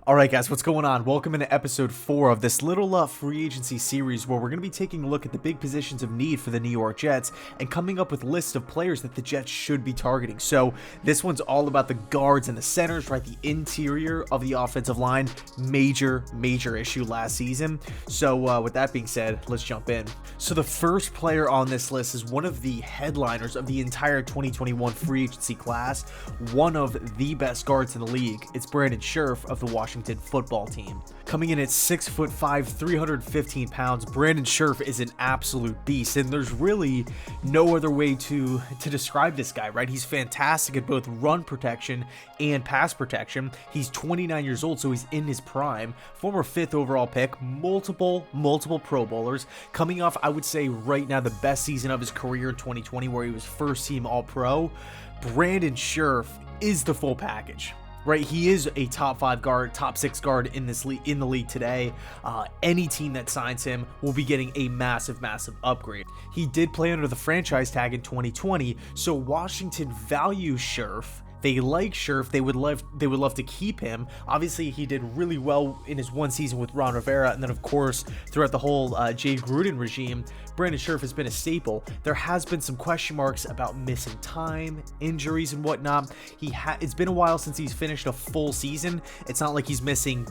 All right, guys, what's going on? Welcome into episode 4 of this little free agency series where we're going to be taking a look at the big positions of need for the New York Jets and coming up with lists of players that the Jets should be targeting. So this one's all about the guards and the centers, right? The interior of the offensive line. Major issue last season. So with that being said, let's jump in. So the first player on this list is one of the headliners of the entire 2021 free agency class, one of the best guards in the league. It's Brandon Scherff of the Washington football team. Coming in at 6'5", 315 pounds, Brandon Scherff is an absolute beast, and there's really no other way to describe this guy, right? He's fantastic at both run protection and pass protection. He's 29 years old, so he's in his prime. Former 5th overall pick, multiple Pro Bowlers. Coming off, I would say right now, the best season of his career in 2020, where he was first team All-Pro. Brandon Scherff is the full package. Right, he is a top 5 guard, top 6 guard in this league, in the league today. Any team that signs him will be getting a massive upgrade. He did play under the franchise tag in 2020, so Washington values Scherff. They like Scherff. They would love to keep him. Obviously, he did really well in his one season with Ron Rivera, and then of course throughout the whole Jay Gruden regime, Brandon Scherff has been a staple. There has been some question marks about missing time, injuries, and whatnot. It's been a while since he's finished a full season. It's not like he's missing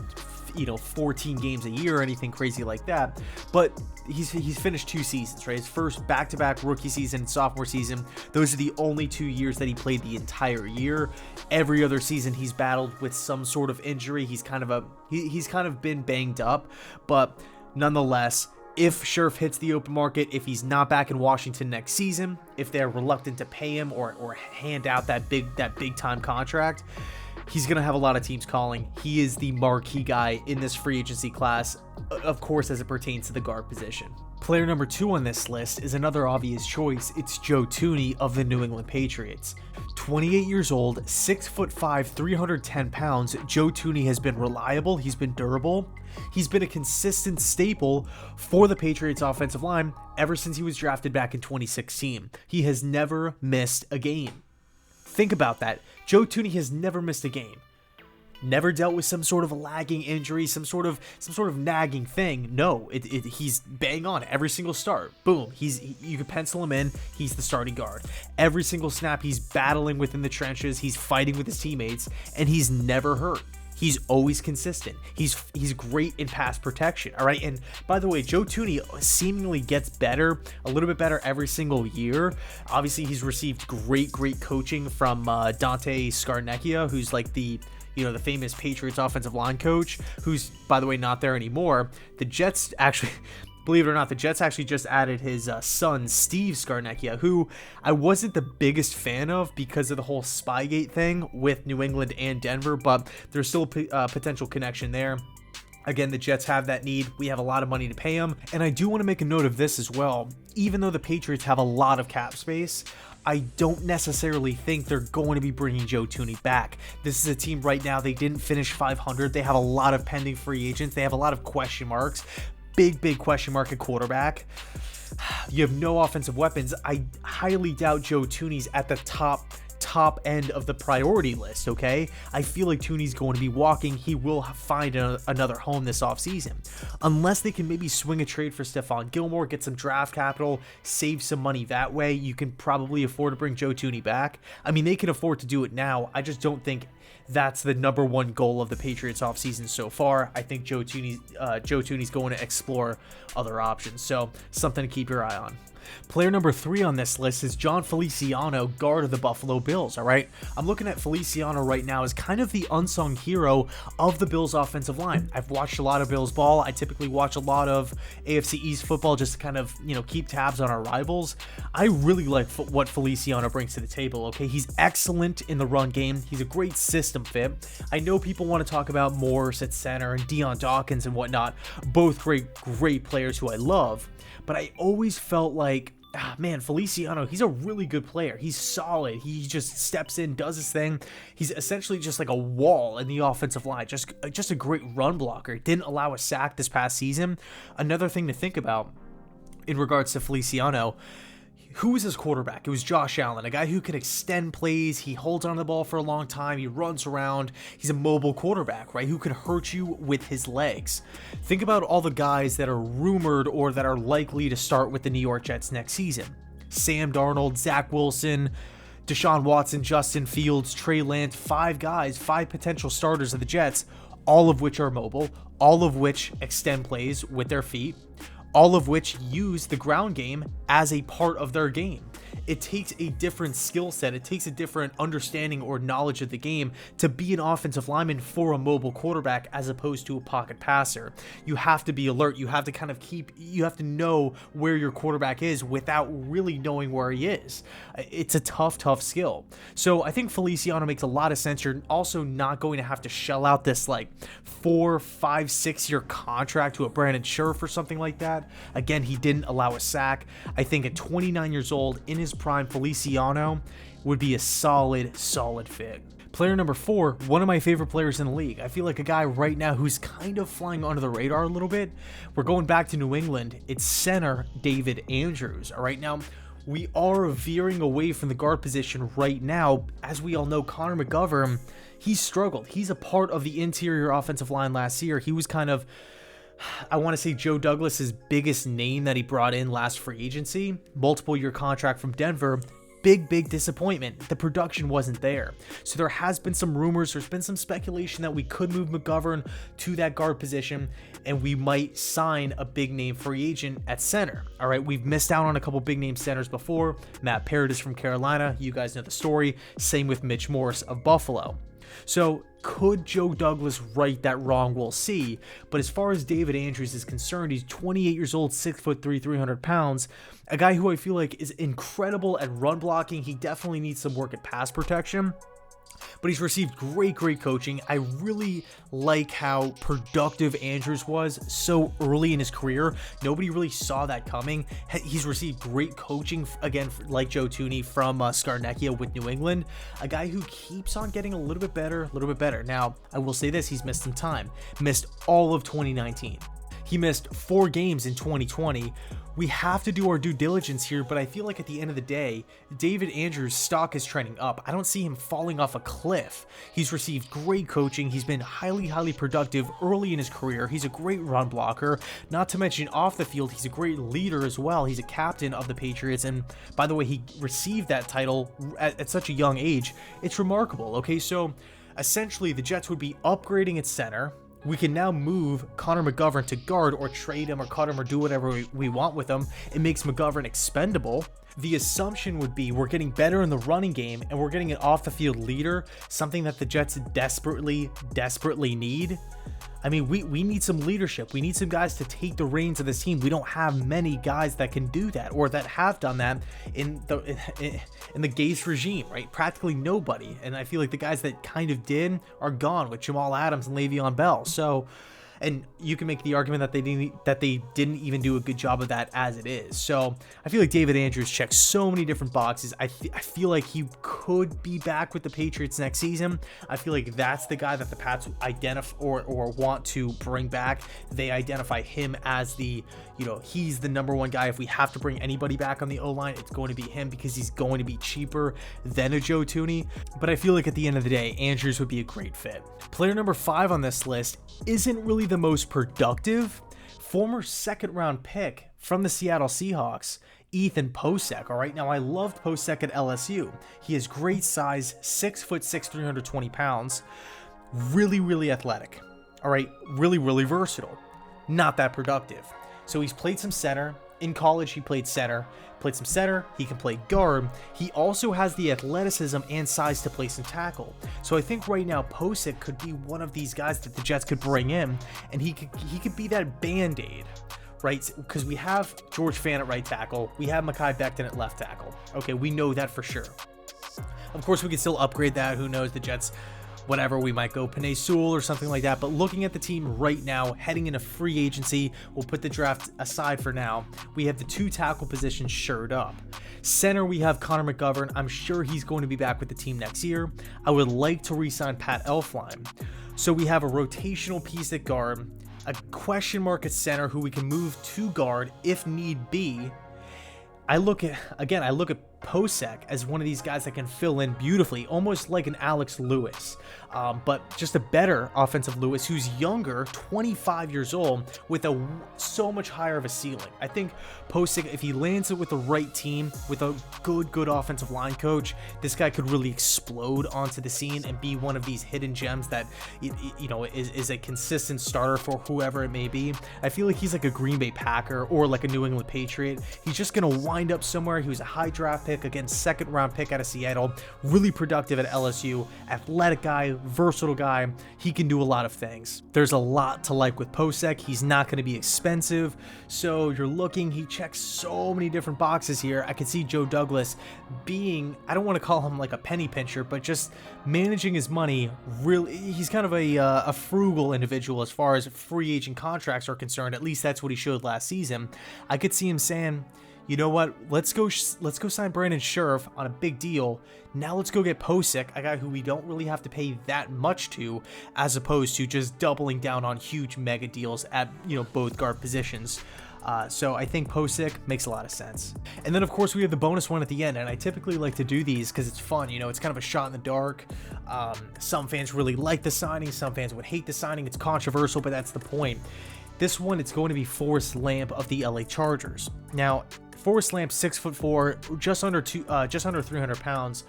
14 games a year or anything crazy like that, but he's finished 2 seasons, right? His first back-to-back rookie season, sophomore season, those are the only 2 years that he played the entire year. Every other season he's battled with some sort of injury. He's kind of been banged up, but nonetheless, if Scherff hits the open market, if he's not back in Washington next season, if they're reluctant to pay him or hand out that big time contract, he's going to have a lot of teams calling. He is the marquee guy in this free agency class, of course, as it pertains to the guard position. Player number 2 on this list is another obvious choice. It's Joe Thuney of the New England Patriots. 28 years old, 6'5", 310 pounds, Joe Thuney has been reliable. He's been durable. He's been a consistent staple for the Patriots offensive line ever since he was drafted back in 2016. He has never missed a game. Think about that. Joe Thuney has never missed a game. Never dealt with some sort of a lagging injury, some sort of nagging thing. No, he's bang on every single start. Boom, you can pencil him in. He's the starting guard. Every single snap, he's battling within the trenches. He's fighting with his teammates, and he's never hurt. He's always consistent. He's great in pass protection. All right. And by the way, Joe Thuney seemingly gets better, a little bit better every single year. Obviously, he's received great coaching from Dante Scarnecchia, who's like the famous Patriots offensive line coach, who's, by the way, not there anymore. The Jets actually, believe it or not, the Jets actually just added his son, Steve Scarnecchia, who I wasn't the biggest fan of because of the whole Spygate thing with New England and Denver, but there's still a potential connection there. Again, the Jets have that need. We have a lot of money to pay them. And I do want to make a note of this as well. Even though the Patriots have a lot of cap space, I don't necessarily think they're going to be bringing Joe Thuney back. This is a team right now, they didn't finish 500. They have a lot of pending free agents. They have a lot of question marks. Big question mark at quarterback. You have no offensive weapons. I highly doubt Joe Thuney's at the top end of the priority list, okay? I feel like Thuney's going to be walking. He will find another home this offseason. Unless they can maybe swing a trade for Stephon Gilmore, get some draft capital, save some money that way, you can probably afford to bring Joe Thuney back. I mean, they can afford to do it now. I just don't think that's the number one goal of the Patriots offseason so far. I think Joe Thuney's going to explore other options, so something to keep your eye on. Player number 3 on this list is Jon Feliciano, guard of the Buffalo Bills, all right? I'm looking at Feliciano right now as kind of the unsung hero of the Bills offensive line. I've watched a lot of Bills ball. I typically watch a lot of AFC East football just to kind of, keep tabs on our rivals. I really like what Feliciano brings to the table, okay? He's excellent in the run game. He's a great system fit. I know people want to talk about Morris at center and Dion Dawkins and whatnot, both great players who I love, but I always felt like, Feliciano, he's a really good player. He's solid. He just steps in, does his thing. He's essentially just like a wall in the offensive line. Just a great run blocker. Didn't allow a sack this past season. Another thing to think about in regards to Feliciano, who was his quarterback? It was Josh Allen, a guy who can extend plays. He holds on the ball for a long time. He runs around. He's a mobile quarterback, right? Who can hurt you with his legs. Think about all the guys that are rumored or that are likely to start with the New York Jets next season. Sam Darnold, Zach Wilson, Deshaun Watson, Justin Fields, Trey Lance, 5 guys, 5 potential starters of the Jets, all of which are mobile, all of which extend plays with their feet, all of which use the ground game as a part of their game. It takes a different skill set. It takes a different understanding or knowledge of the game to be an offensive lineman for a mobile quarterback as opposed to a pocket passer. You have to be alert. You have to you have to know where your quarterback is without really knowing where he is. It's a tough skill. So I think Feliciano makes a lot of sense. You're also not going to have to shell out this like 4, 5, 6 year contract to a Brandon Scherff or something like that. Again, he didn't allow a sack. I think at 29 years old in his prime, Feliciano would be a solid fit. Player number 4, one of my favorite players in the league. I feel like a guy right now who's kind of flying under the radar a little bit. We're going back to New England. It's center David Andrews. All right, now we are veering away from the guard position right now. As we all know, Connor McGovern, he struggled. He's a part of the interior offensive line last year. He was kind of, I want to say, Joe Douglas's biggest name that he brought in last free agency. Multiple year contract from Denver. Big disappointment. The production wasn't there. So there has been some rumors, there's been some speculation that we could move McGovern to that guard position and we might sign a big name free agent at center. All right, we've missed out on a couple big name centers before. Matt Paradis from Carolina, you guys know the story. Same with Mitch Morse of Buffalo. So could Joe Douglas right that wrong? We'll see. But as far as David Andrews is concerned, he's 28 years old, 6'3", 300 pounds. A guy who I feel like is incredible at run blocking. He definitely needs some work at pass protection. But he's received great coaching. I really like how productive Andrews was so early in his career. Nobody really saw that coming. He's received great coaching, again, like Joe Thuney from Scarnecchia with New England. A guy who keeps on getting a little bit better. Now, I will say this, he's missed some time. Missed all of 2019. He missed 4 games in 2020. We have to do our due diligence here, but I feel like at the end of the day, David Andrews' stock is trending up. I don't see him falling off a cliff. He's received great coaching. He's been highly productive early in his career. He's a great run blocker. Not to mention off the field, he's a great leader as well. He's a captain of the Patriots, and by the way, he received that title at such a young age. It's remarkable, okay? So essentially, the Jets would be upgrading at center. We can now move Connor McGovern to guard or trade him or cut him or do whatever we want with him. It makes McGovern expendable. The assumption would be we're getting better in the running game and we're getting an off-the-field leader, something that the Jets desperately need. I mean, we need some leadership. We need some guys to take the reins of this team. We don't have many guys that can do that or that have done that in the Gase regime, right? Practically nobody. And I feel like the guys that kind of did are gone with Jamal Adams and Le'Veon Bell. So, and you can make the argument that they didn't even do a good job of that as it is. So I feel like David Andrews checks so many different boxes. I feel like he could be back with the Patriots next season. I feel like that's the guy that the Pats identify or want to bring back. They identify him as he's the number one guy. If we have to bring anybody back on the O-line, it's going to be him because he's going to be cheaper than a Joe Thuney. But I feel like at the end of the day, Andrews would be a great fit. Player number 5 on this list isn't really the most productive. Former second-round pick from the Seattle Seahawks, Ethan Posek. All right, now I loved Posek at LSU. He has great size, 6'6", 320 pounds, really athletic. All right, really versatile. Not that productive. So he's played some center. In college, he played center. Played some center. He can play guard. He also has the athleticism and size to play some tackle. So I think right now Posek could be one of these guys that the Jets could bring in, and he could be that band-aid, right? Because we have George Fant at right tackle. We have Mekhi Becton at left tackle. Okay, we know that for sure. Of course, we can still upgrade that. Who knows? The Jets, whatever, we might go Penei Sewell or something like that. But looking at the team right now, heading into free agency, we'll put the draft aside for now. We have the 2 tackle positions shored up. Center, we have Connor McGovern. I'm sure he's going to be back with the team next year. I would like to re-sign Pat Elflein. So we have a rotational piece at guard, a question mark at center who we can move to guard if need be. I look at Posek as one of these guys that can fill in beautifully, almost like an Alex Lewis, but just a better offensive Lewis who's younger, 25 years old, with so much higher of a ceiling. I think Posek, if he lands it with the right team, with a good offensive line coach, this guy could really explode onto the scene and be one of these hidden gems that is a consistent starter for whoever it may be. I feel like he's like a Green Bay Packer or like a New England Patriot. He's just gonna wind up somewhere. He was a high draft pick, again, second round pick out of Seattle, really productive at LSU, athletic guy, versatile guy. He can do a lot of things. There's a lot to like with Posek. He's not going to be expensive, so you're looking, he checks so many different boxes here. I could see Joe Douglas being, I don't want to call him like a penny pincher, but just managing his money. Really, he's kind of a frugal individual as far as free agent contracts are concerned. At least that's what he showed last season. I could see him saying, you know what? Let's go sign Brandon Scherff on a big deal. Now let's go get Posek, a guy who we don't really have to pay that much to, as opposed to just doubling down on huge mega deals at both guard positions. So I think Posek makes a lot of sense. And then of course we have the bonus one at the end, and I typically like to do these because it's fun. It's kind of a shot in the dark. Some fans really like the signing, some fans would hate the signing. It's controversial, but that's the point. This one, it's going to be Forrest Lamp of the LA Chargers. Now, Forrest Lamp, 6'4", just under 300 pounds,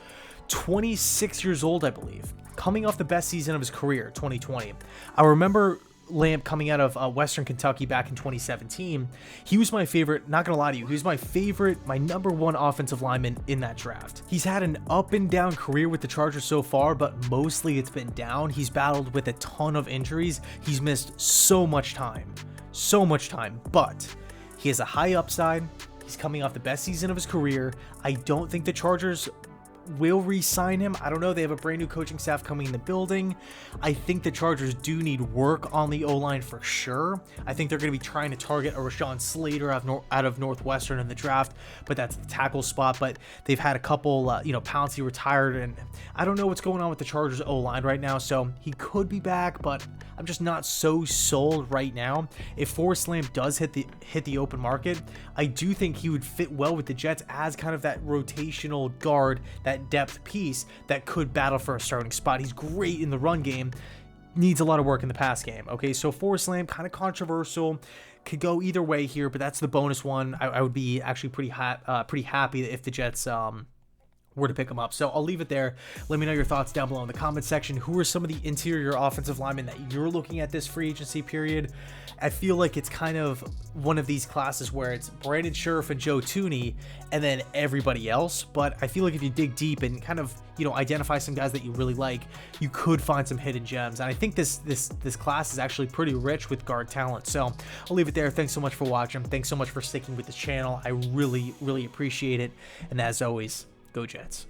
26 years old, I believe, coming off the best season of his career, 2020. I remember Lamp coming out of Western Kentucky back in 2017. He was my favorite, not gonna lie to you, he was my favorite, my number one offensive lineman in that draft. He's had an up and down career with the Chargers so far, but mostly it's been down. He's battled with a ton of injuries. He's missed so much time, but he has a high upside. He's coming off the best season of his career. I don't think the Chargers will re-sign him. I don't know. They have a brand new coaching staff coming in the building. I think the Chargers do need work on the O-line for sure. I think they're going to be trying to target a Rashawn Slater out of Northwestern in the draft, but that's the tackle spot. But they've had a couple, Pouncey retired, and I don't know what's going on with the Chargers O-line right now. So he could be back, but I'm just not so sold right now. If Forrest Lamp does hit the open market, I do think he would fit well with the Jets as kind of that rotational guard, that depth piece that could battle for a starting spot. He's great in the run game, needs a lot of work in the pass game. Okay, so Forrest Lamp, kind of controversial, could go either way here, but that's the bonus one. I would be actually pretty happy if the Jets were to pick him up. So I'll leave it there. Let me know your thoughts down below in the comment section. Who are some of the interior offensive linemen that you're looking at this free agency period? I feel like it's kind of one of these classes where it's Brandon Scherff and Joe Thuney and then everybody else. But I feel like if you dig deep and kind of, identify some guys that you really like, you could find some hidden gems. And I think this class is actually pretty rich with guard talent. So I'll leave it there. Thanks so much for watching. Thanks so much for sticking with this channel. I really, really appreciate it. And as always, go Jets.